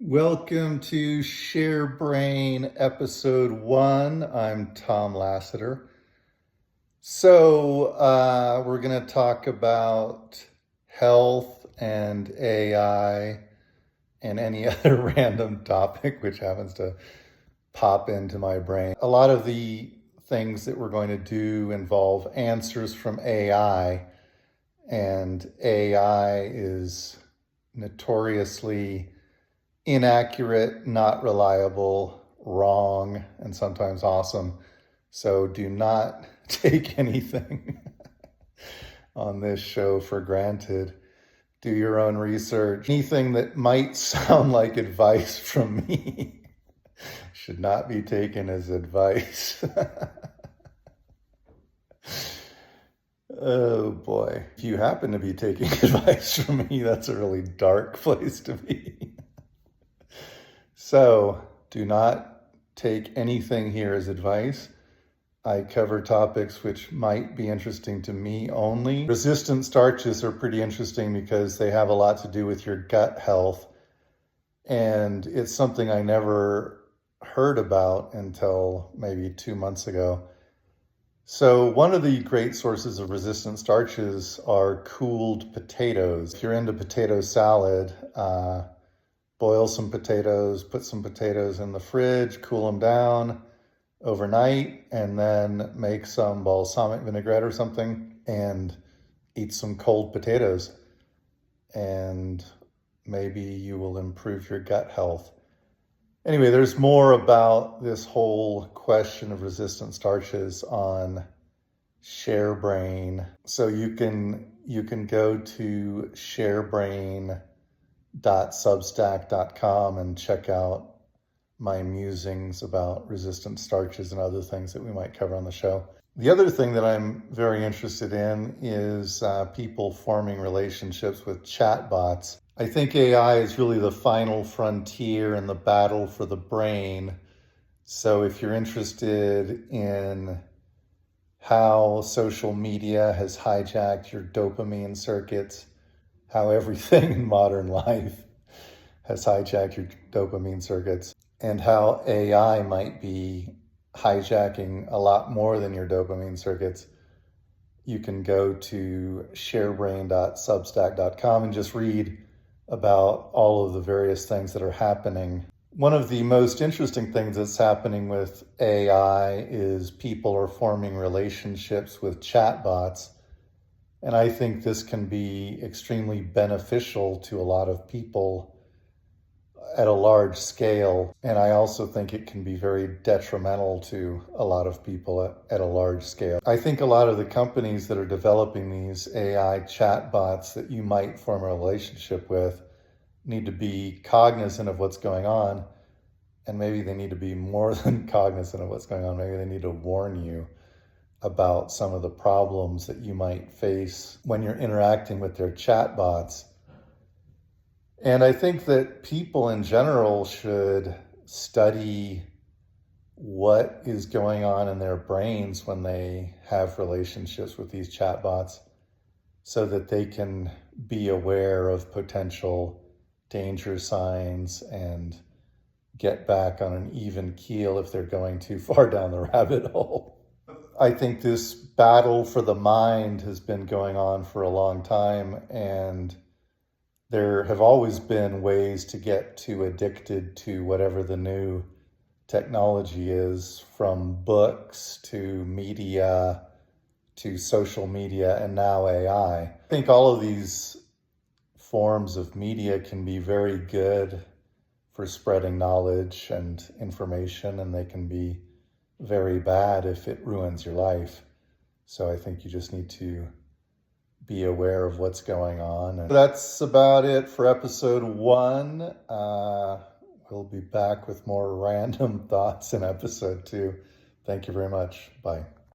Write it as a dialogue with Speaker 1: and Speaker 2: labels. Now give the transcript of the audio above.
Speaker 1: Welcome to ShareBrain episode 1. I'm Tom Lassiter. We're going to talk about health and AI and any other random topic which happens to pop into my brain. A lot of the things that we're going to do involve answers from AI, and AI is notoriously inaccurate, not reliable, wrong, and sometimes awesome. So do not take anything on this show for granted. Do your own research. Anything that might sound like advice from me should not be taken as advice. Oh boy. If you happen to be taking advice from me, that's a really dark place to be. So do not take anything here as advice. I cover topics which might be interesting to me only. Resistant starches are pretty interesting because they have a lot to do with your gut health. And it's something I never heard about until maybe 2 months ago. So one of the great sources of resistant starches are cooled potatoes. If you're into potato salad, boil some potatoes, put some potatoes in the fridge, cool them down overnight, and then make some balsamic vinaigrette or something and eat some cold potatoes. And maybe you will improve your gut health. Anyway, there's more about this whole question of resistant starches on ShareBrain. So you can go to sharebrain.substack.com and check out my musings about resistant starches and other things that we might cover on the show. The other thing that I'm very interested in is people forming relationships with chatbots. I think AI is really the final frontier in the battle for the brain. So if you're interested in how social media has hijacked your dopamine circuits, how everything in modern life has hijacked your dopamine circuits, and how AI might be hijacking a lot more than your dopamine circuits, you can go to sharebrain.substack.com and just read about all of the various things that are happening. One of the most interesting things that's happening with AI is people are forming relationships with chatbots. And I think this can be extremely beneficial to a lot of people at a large scale. And I also think it can be very detrimental to a lot of people at a large scale. I think a lot of the companies that are developing these AI chatbots that you might form a relationship with need to be cognizant of what's going on. And maybe they need to be more than cognizant of what's going on. Maybe they need to warn you about some of the problems that you might face when you're interacting with their chatbots. And I think that people in general should study what is going on in their brains when they have relationships with these chatbots so that they can be aware of potential danger signs and get back on an even keel if they're going too far down the rabbit hole. I think this battle for the mind has been going on for a long time, and there have always been ways to get too addicted to whatever the new technology is, from books to media to social media and now AI. I think all of these forms of media can be very good for spreading knowledge and information, and they can be very bad if it ruins your life. So I think you just need to be aware of what's going on. And that's about it for episode 1. We'll be back with more random thoughts in episode 2. Thank you very much. Bye.